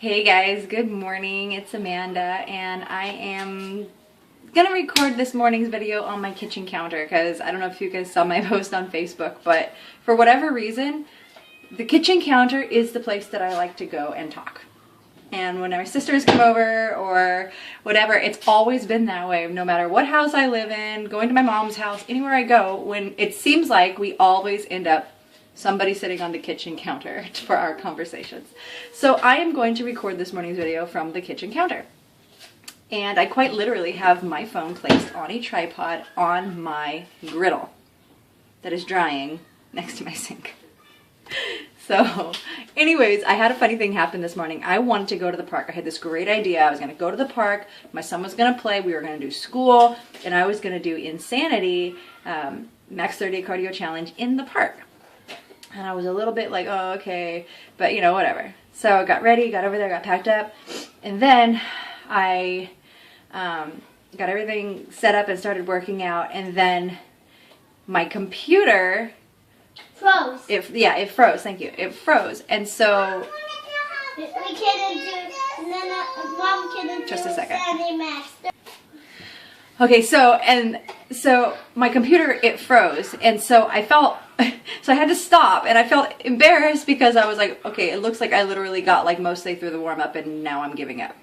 Hey guys, good morning. It's Amanda and I am gonna record this morning's video on my kitchen counter because I don't know if you guys saw my post on Facebook, but for whatever reason, the kitchen counter is the place that I like to go and talk. And when our sisters come over or whatever, it's always been that way. No matter what house I live in, going to my mom's house, anywhere I go, when it seems like we always end up somebody sitting on the kitchen counter for our conversations. So I am going to record this morning's video from the kitchen counter. And I quite literally have my phone placed on a tripod on my griddle that is drying next to my sink. So anyways, I had a funny thing happen this morning. I wanted to go to the park. I had this great idea. I was going to go to the park. My son was going to play. We were going to do school. And I was going to do Insanity, Max 30 Cardio Challenge in the park. And I was a little bit like, oh, okay. But, you know, whatever. So I got ready, got over there, got packed up. And then I got everything set up and started working out. And then my computer froze. It froze. Thank you. It froze. And so we couldn't do, and then Mom couldn't just do a second. Sandy Max. Okay, so my computer, it froze. And so I felt, so I had to stop, and I felt embarrassed because I was like, okay, it looks like I literally got like mostly through the warm up and now I'm giving up.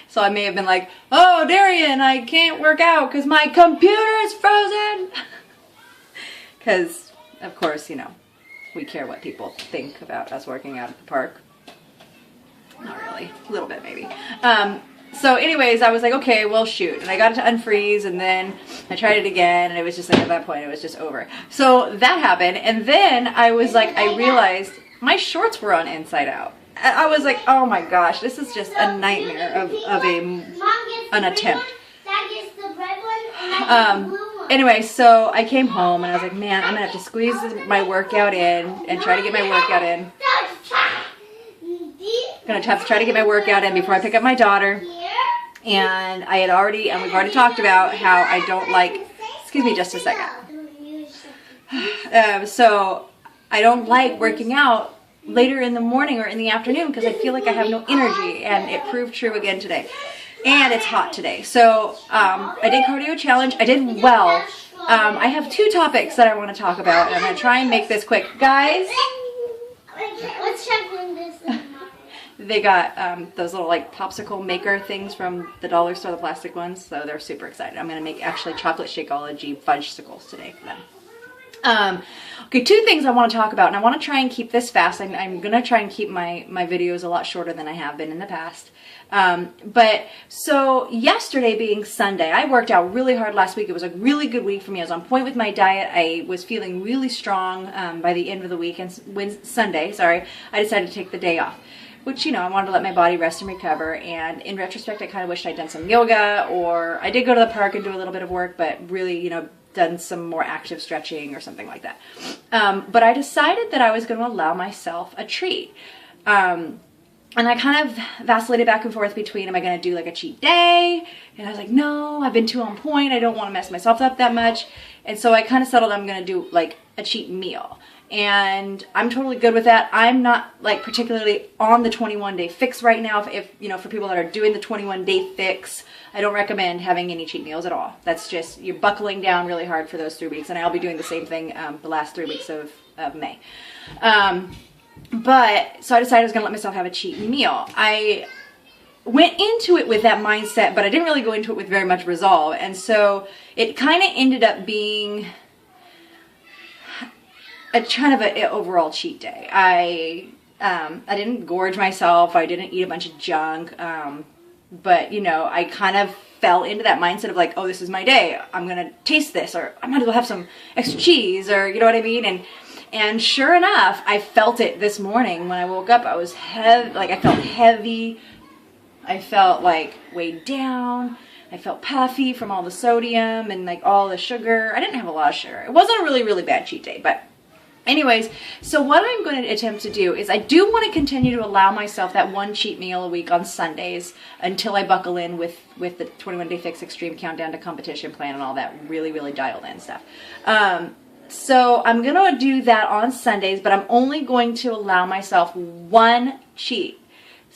So I may have been like, oh, Darian, I can't work out because my computer is frozen. Because, of course, you know, we care what people think about us working out at the park. Not really, a little bit maybe. So anyways, I was like, okay, well, shoot. And I got it to unfreeze, and then I tried it again, and it was just like, at that point, it was just over. So that happened, and then I was like, I realized my shorts were on inside out. I was like, oh my gosh, this is just a nightmare of an attempt. Anyway, so I came home, and I was like, man, I'm going to have to squeeze my workout in and try to get my workout in. I'm going to have to try to get my workout in before I pick up my daughter. And we've already talked about how I don't like, excuse me just a second. So I don't like working out later in the morning or in the afternoon because I feel like I have no energy, and it proved true again today. And it's hot today. So I did cardio challenge. I did well. I have two topics that I want to talk about, and I'm going to try and make this quick. Guys, Let's check when this is. they got those little like popsicle maker things from the dollar store, the plastic ones. So they're super excited. I'm going to make actually chocolate Shakeology fudgesicles today for them. Okay, two things I want to talk about, and I want to try and keep this fast. I'm going to try and keep my videos a lot shorter than I have been in the past. But so yesterday being Sunday, I worked out really hard last week. It was a really good week for me. I was on point with my diet. I was feeling really strong by the end of the week, and Sunday, I decided to take the day off. Which, you know, I wanted to let my body rest and recover, and in retrospect, I kind of wished I'd done some yoga, or I did go to the park and do a little bit of work, but really, you know, done some more active stretching or something like that. But I decided that I was going to allow myself a treat. And I kind of vacillated back and forth between, am I going to do like a cheat day? And I was like, no, I've been too on point. I don't want to mess myself up that much. And so I kind of settled I'm going to do like a cheat meal. And I'm totally good with that. I'm not like particularly on the 21-day fix right now. If you know, for people that are doing the 21-day fix, I don't recommend having any cheat meals at all. That's just, you're buckling down really hard for those 3 weeks. And I'll be doing the same thing the last 3 weeks of May. But so I decided I was going to let myself have a cheat meal. I went into it with that mindset, but I didn't really go into it with very much resolve. And so it kind of ended up being a kind of an overall cheat day. I didn't gorge myself. I didn't eat a bunch of junk. But, you know, I kind of fell into that mindset of like, oh, this is my day. I'm going to taste this, or I might as well have some extra cheese, or you know what I mean? And sure enough, I felt it this morning when I woke up. I was I felt heavy. I felt like weighed down. I felt puffy from all the sodium and like all the sugar. I didn't have a lot of sugar. It wasn't a really, really bad cheat day, but anyways, so what I'm going to attempt to do is I do want to continue to allow myself that one cheat meal a week on Sundays until I buckle in with the 21-day fix extreme countdown to competition plan and all that really, really dialed in stuff. So I'm going to do that on Sundays, but I'm only going to allow myself one cheat.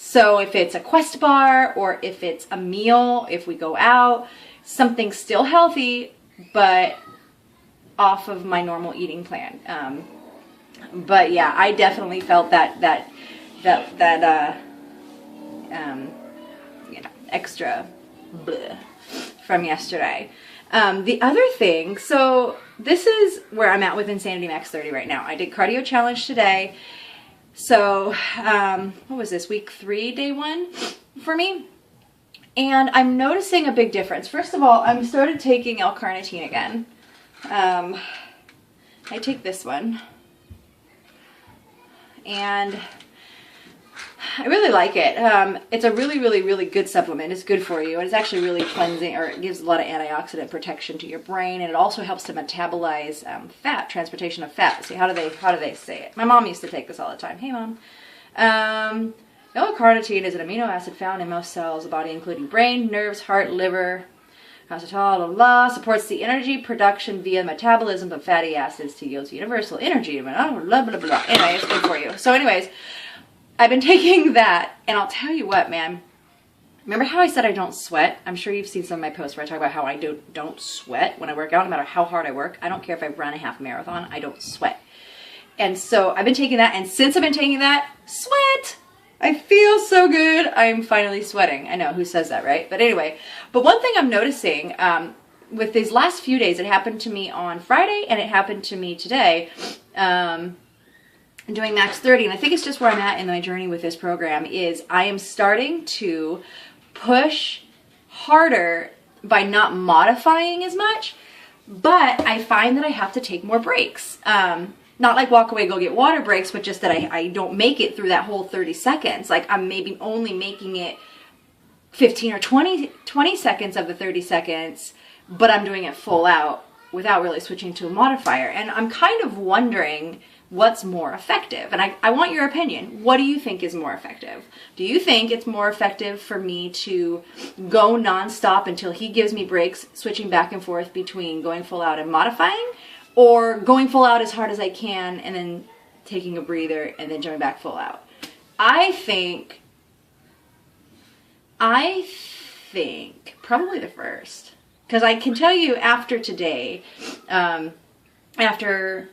So if it's a Quest bar or if it's a meal, if we go out, something still healthy, but off of my normal eating plan. But yeah, I definitely felt that extra bleh from yesterday. The other thing, so this is where I'm at with Insanity Max 30 right now. I did cardio challenge today. So, what was this, week 3, day 1 for me? And I'm noticing a big difference. First of all, I'm started taking L-carnitine again. I take this one. And I really like it. It's a really, really, really good supplement. It's good for you. And it's actually really cleansing, or it gives a lot of antioxidant protection to your brain. And it also helps to metabolize fat, transportation of fat. See, how do they say it? My mom used to take this all the time. Hey, Mom. L-carnitine is an amino acid found in most cells of the body, including brain, nerves, heart, liver, supports the energy production via metabolism of fatty acids to yield universal energy. Blah, blah, blah, blah. Anyway, it's good for you. So anyways, I've been taking that, and I'll tell you what, man. Remember how I said I don't sweat? I'm sure you've seen some of my posts where I talk about how I don't sweat when I work out, no matter how hard I work. I don't care if I run a half marathon, I don't sweat. And so I've been taking that, and since I've been taking that, sweat! I feel so good. I'm finally sweating. I know, who says that, right? But anyway, but one thing I'm noticing with these last few days, it happened to me on Friday and it happened to me today, doing Max 30, and I think it's just where I'm at in my journey with this program, is I am starting to push harder by not modifying as much, but I find that I have to take more breaks. Not like walk away, go get water breaks, but just that I don't make it through that whole 30 seconds. Like I'm maybe only making it 15 or 20 seconds of the 30 seconds, but I'm doing it full out without really switching to a modifier. And I'm kind of wondering what's more effective. And I want your opinion. What do you think is more effective? Do you think it's more effective for me to go nonstop until he gives me breaks, switching back and forth between going full out and modifying? Or going full out as hard as I can and then taking a breather and then jumping back full out? I think probably the first. Because I can tell you after today, after,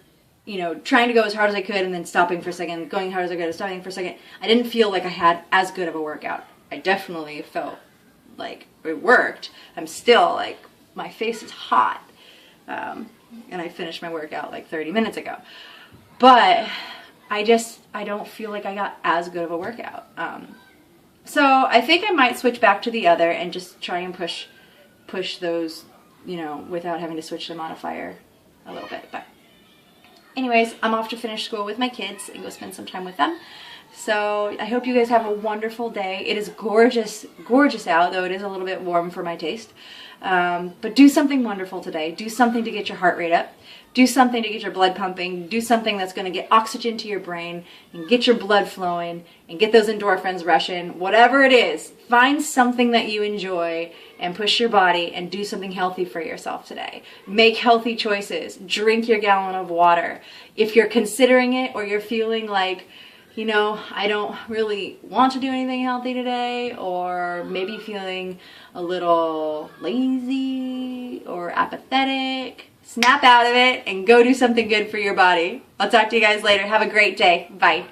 trying to go as hard as I could and then stopping for a second, going hard as I could and stopping for a second, I didn't feel like I had as good of a workout. I definitely felt like it worked. I'm still like, my face is hot. And I finished my workout like 30 minutes ago. But I don't feel like I got as good of a workout. So I think I might switch back to the other and just try and push those, without having to switch the modifier a little bit. But anyways, I'm off to finish school with my kids and go spend some time with them. So I hope you guys have a wonderful day. It is gorgeous, gorgeous out, though it is a little bit warm for my taste. But do something wonderful today. Do something to get your heart rate up. Do something to get your blood pumping. Do something that's going to get oxygen to your brain and get your blood flowing and get those endorphins rushing. Whatever it is, find something that you enjoy and push your body and do something healthy for yourself today. Make healthy choices. Drink your gallon of water. If you're considering it or you're feeling like, I don't really want to do anything healthy today, or maybe feeling a little lazy or apathetic, snap out of it and go do something good for your body. I'll talk to you guys later. Have a great day. Bye.